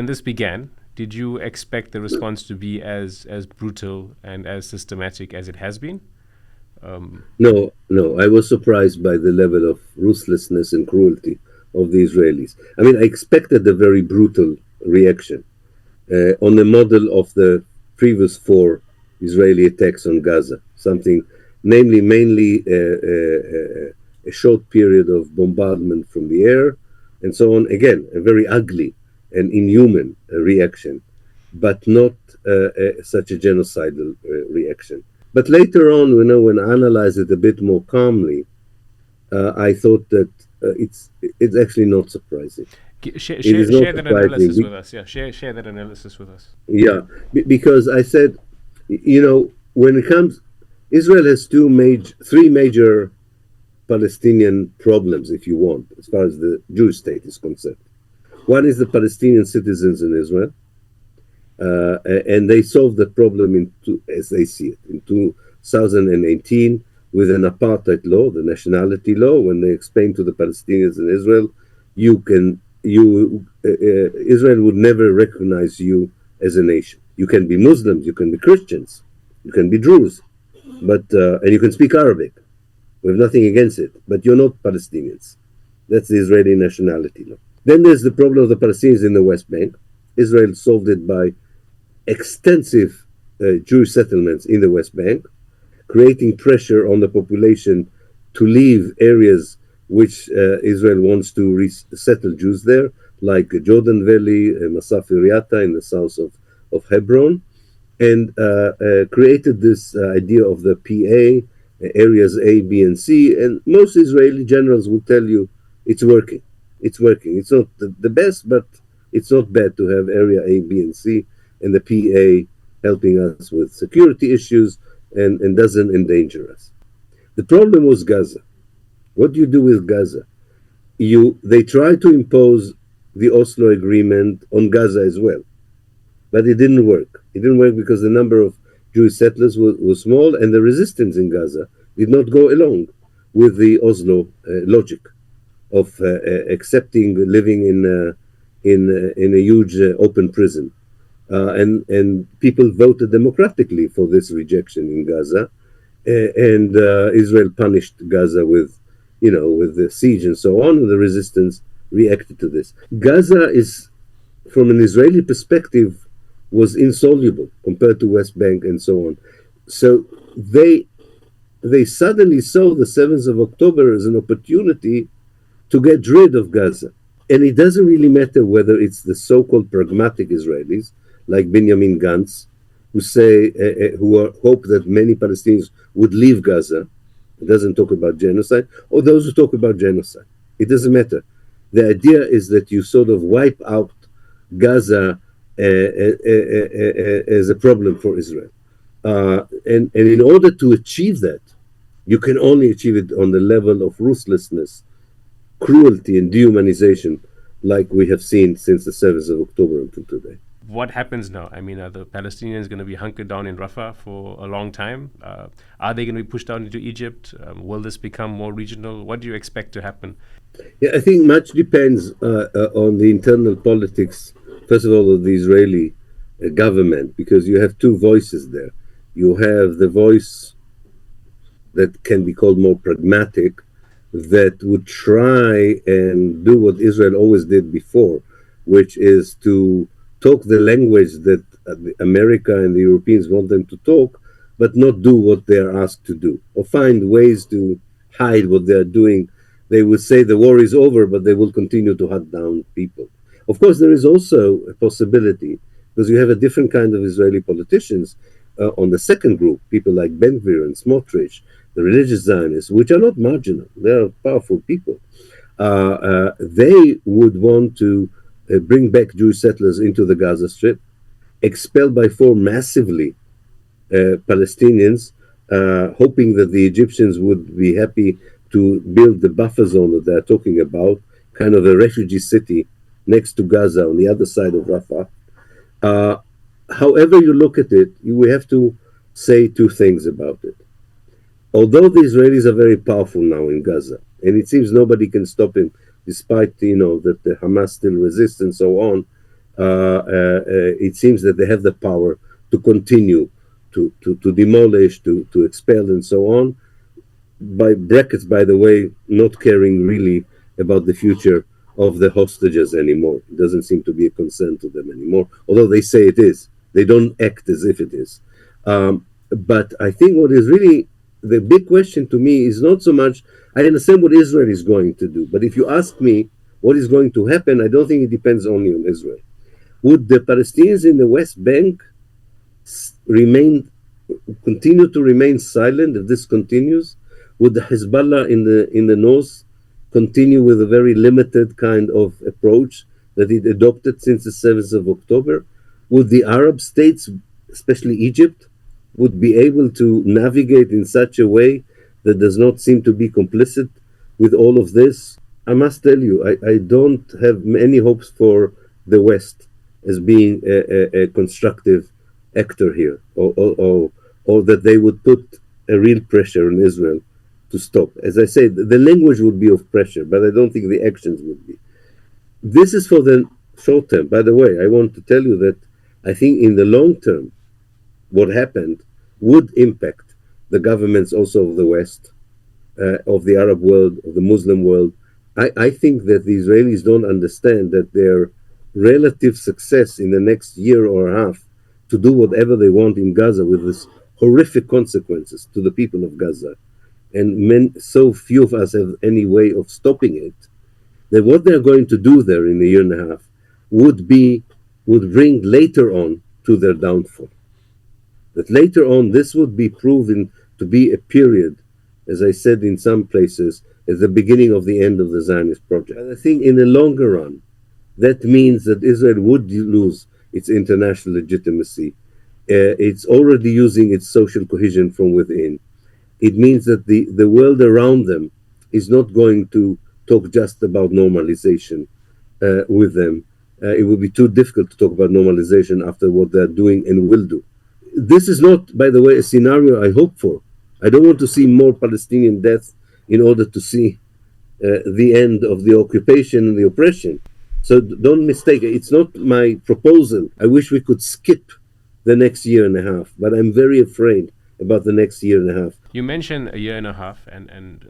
this began, did you expect the response to be as brutal and as systematic as it has been? No, no. I was surprised by the level of ruthlessness and cruelty of the Israelis. I mean, I expected a very brutal reaction on the model of the previous four Israeli attacks on Gaza. Something, namely, mainly a short period of bombardment from the air, and so on. Again, a very ugly and inhuman reaction, but not such a genocidal reaction. But later on, when I analyze it a bit more calmly, I thought that it's actually not surprising. It is not Share that surprising. analysis with us. Yeah, share that analysis with us. Yeah, because I said, when it comes, Israel has three major Palestinian problems, if you want, as far as the Jewish state is concerned. One is the Palestinian citizens in Israel. And they solved the problem as they see it, in 2018 with an apartheid law, the nationality law, when they explained to the Palestinians in Israel, Israel would never recognize you as a nation. You can be Muslims, you can be Christians, you can be Druze, and you can speak Arabic. We have nothing against it, but you're not Palestinians. That's the Israeli nationality law. Then there's the problem of the Palestinians in the West Bank. Israel solved it by extensive Jewish settlements in the West Bank, creating pressure on the population to leave areas which Israel wants to resettle Jews there, like Jordan Valley, Masaf Iriata in the south of Hebron, and created this idea of the PA, areas A, B, and C. And most Israeli generals will tell you it's working. It's working. It's not the best, but it's not bad to have area A, B, and C, and the PA helping us with security issues and doesn't endanger us. The problem was Gaza. What do you do with Gaza? They tried to impose the Oslo agreement on Gaza as well, but it didn't work. It didn't work because the number of Jewish settlers was small, and the resistance in Gaza did not go along with the Oslo logic of accepting living in a huge open prison. And people voted democratically for this rejection in Gaza, and Israel punished Gaza with the siege and so on, and the resistance reacted to this. Gaza is, from an Israeli perspective, was insoluble compared to West Bank and so on. So they suddenly saw the 7th of October as an opportunity to get rid of Gaza. And it doesn't really matter whether it's the so-called pragmatic Israelis, like Benjamin Gantz, who hope that many Palestinians would leave Gaza. It doesn't talk about genocide, or those who talk about genocide. It doesn't matter. The idea is that you sort of wipe out Gaza as a problem for Israel. And in order to achieve that, you can only achieve it on the level of ruthlessness, cruelty, and dehumanization, like we have seen since the 7th of October until today. What happens now? I mean, are the Palestinians going to be hunkered down in Rafah for a long time? Are they going to be pushed down into Egypt? Will this become more regional? What do you expect to happen? Yeah, I think much depends on the internal politics, first of all, of the Israeli government, because you have two voices there. You have the voice that can be called more pragmatic, that would try and do what Israel always did before, which is to talk the language that America and the Europeans want them to talk, but not do what they're asked to do, or find ways to hide what they're doing. They would say the war is over, but they will continue to hunt down people. Of course, there is also a possibility, because you have a different kind of Israeli politicians on the second group, people like Ben-Gvir and Smotrich, the religious Zionists, which are not marginal. They are powerful people. They would want to bring back Jewish settlers into the Gaza Strip, expel by force massively Palestinians, hoping that the Egyptians would be happy to build the buffer zone that they're talking about, kind of a refugee city next to Gaza on the other side of Rafah. However you look at it, we have to say two things about it. Although the Israelis are very powerful now in Gaza, and it seems nobody can stop him, despite that the Hamas still resists and so on, it seems that they have the power to continue to demolish, to expel, and so on. By brackets, by the way, not caring really about the future of the hostages anymore. It doesn't seem to be a concern to them anymore, although they say it is. They don't act as if it is. But I think what is really the big question to me is not so much, I understand what Israel is going to do, but if you ask me what is going to happen, I don't think it depends only on Israel. Would the Palestinians in the West Bank continue to remain silent if this continues? Would the Hezbollah in the north continue with a very limited kind of approach that it adopted since the 7th of October? Would the Arab states, especially Egypt, would be able to navigate in such a way that does not seem to be complicit with all of this? I must tell you, I don't have any hopes for the West as being a constructive actor here, or that they would put a real pressure on Israel to stop. As I said, the language would be of pressure, but I don't think the actions would be. This is for the short term. By the way, I want to tell you that I think in the long term, what happened would impact the governments also of the West, of the Arab world, of the Muslim world. I think that the Israelis don't understand that their relative success in the next year or a half to do whatever they want in Gaza with this horrific consequences to the people of Gaza, and so few of us have any way of stopping it, that what they're going to do there in a year and a half would bring later on to their downfall. That later on this would be proven to be a period, as I said in some places, at the beginning of the end of the Zionist project. And I think in the longer run, that means that Israel would lose its international legitimacy. It's already using its social cohesion from within. It means that the world around them is not going to talk just about normalization with them. It would be too difficult to talk about normalization after what they're doing and will do. This is not, by the way, a scenario I hope for. I don't want to see more Palestinian deaths in order to see the end of the occupation and the oppression. So don't mistake it. It's not my proposal. I wish we could skip the next year and a half, but I'm very afraid about the next year and a half. You mentioned a year and a half, and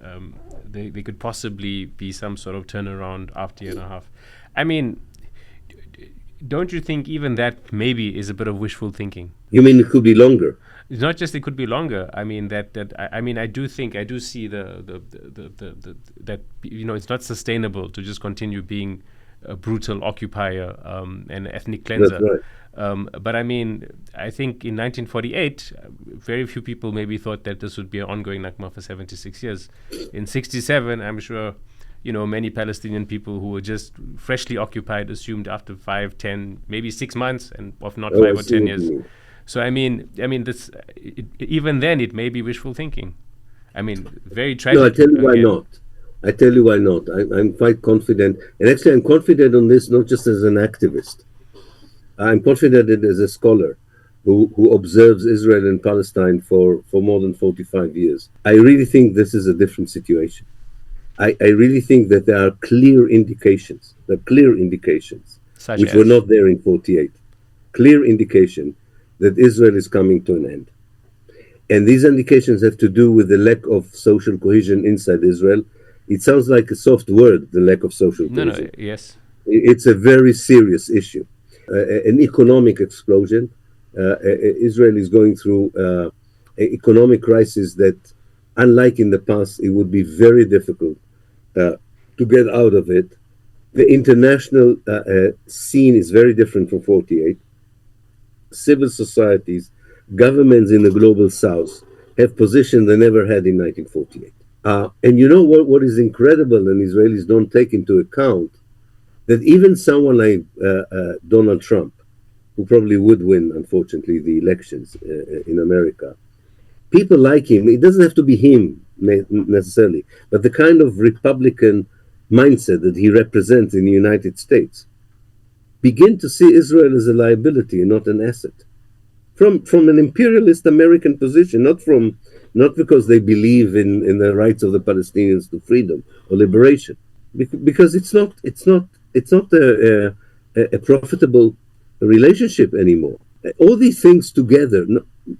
there could possibly be some sort of turnaround after a year and a half. I mean, don't you think even that maybe is a bit of wishful thinking? You mean it could be longer? It's not just it could be longer. I mean I do see that it's not sustainable to just continue being a brutal occupier and ethnic cleanser. That's right. But I mean, I think in 1948, very few people maybe thought that this would be an ongoing Nakba for 76 years. In 67, I'm sure, many Palestinian people who were just freshly occupied assumed after 5, 10, maybe 6 months, and if not 5 or 10 years. So I mean, even then it may be wishful thinking. I mean, very tragic. No, I tell you why not. I'm quite confident, and actually I'm confident on this not just as an activist. I'm confident as a scholar who observes Israel and Palestine for more than 45 years. I really think this is a different situation. I really think that there are clear indications, which were not there in 48. Clear indication that Israel is coming to an end. And these indications have to do with the lack of social cohesion inside Israel. It sounds like a soft word, the lack of social cohesion. No, yes. It's a very serious issue. An economic explosion. Israel is going through an economic crisis that, unlike in the past, it would be very difficult to get out of it. The international scene is very different from 48. Civil societies, governments in the global south have positions they never had in 1948. And you know what is incredible, and Israelis don't take into account, that even someone like Donald Trump, who probably would win, unfortunately, the elections in America, people like him, it doesn't have to be him necessarily, but the kind of Republican mindset that he represents in the United States, begin to see Israel as a liability and not an asset. From an imperialist American position, not because they believe in the rights of the Palestinians to freedom or liberation, because it's not a profitable relationship anymore. All these things together,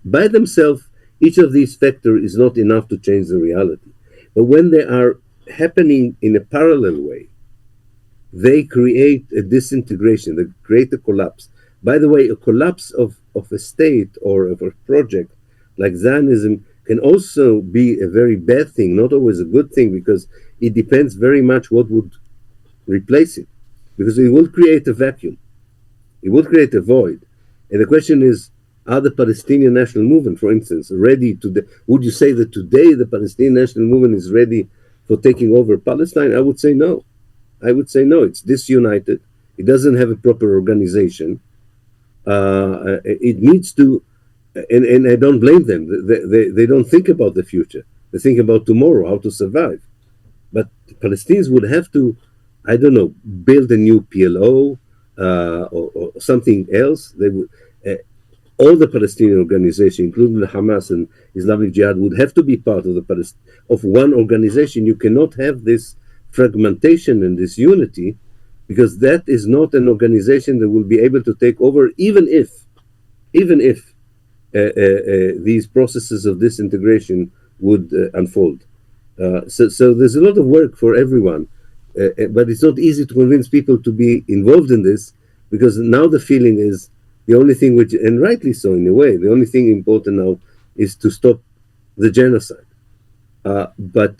by themselves, each of these factors is not enough to change the reality. But when they are happening in a parallel way, they create a disintegration, they create a collapse. By the way, a collapse of a state or of a project like Zionism can also be a very bad thing, not always a good thing, because it depends very much what would replace it, because it will create a vacuum, it will create a void. And the question is, are the Palestinian National Movement, for instance, ready to, would you say that today the Palestinian National Movement is ready for taking over Palestine? I would say no. I would say no. It's disunited. It doesn't have a proper organization. It needs to, and I don't blame them. They don't think about the future. They think about tomorrow, how to survive. But the Palestinians would have to, I don't know, build a new PLO or something else. They would, all the Palestinian organizations, including the Hamas and Islamic Jihad, would have to be part of of one organization. You cannot have this fragmentation and this unity, because that is not an organization that will be able to take over, even if these processes of disintegration would unfold. So there's a lot of work for everyone, but it's not easy to convince people to be involved in this, because now the feeling is the only thing which, and rightly so in a way, the only thing important now is to stop the genocide. But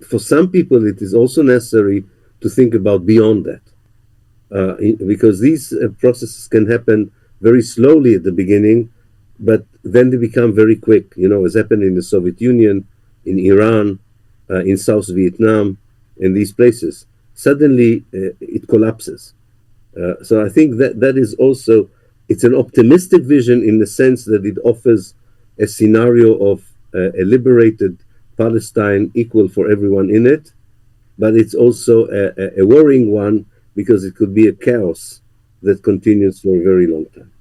for some people, it is also necessary to think about beyond that, because these processes can happen very slowly at the beginning, but then they become very quick, as happened in the Soviet Union, in Iran, in South Vietnam, in these places. Suddenly, it collapses. So I think that is also, it's an optimistic vision in the sense that it offers a scenario of a liberated Palestine equal for everyone in it, but it's also a worrying one, because it could be a chaos that continues for a very long time.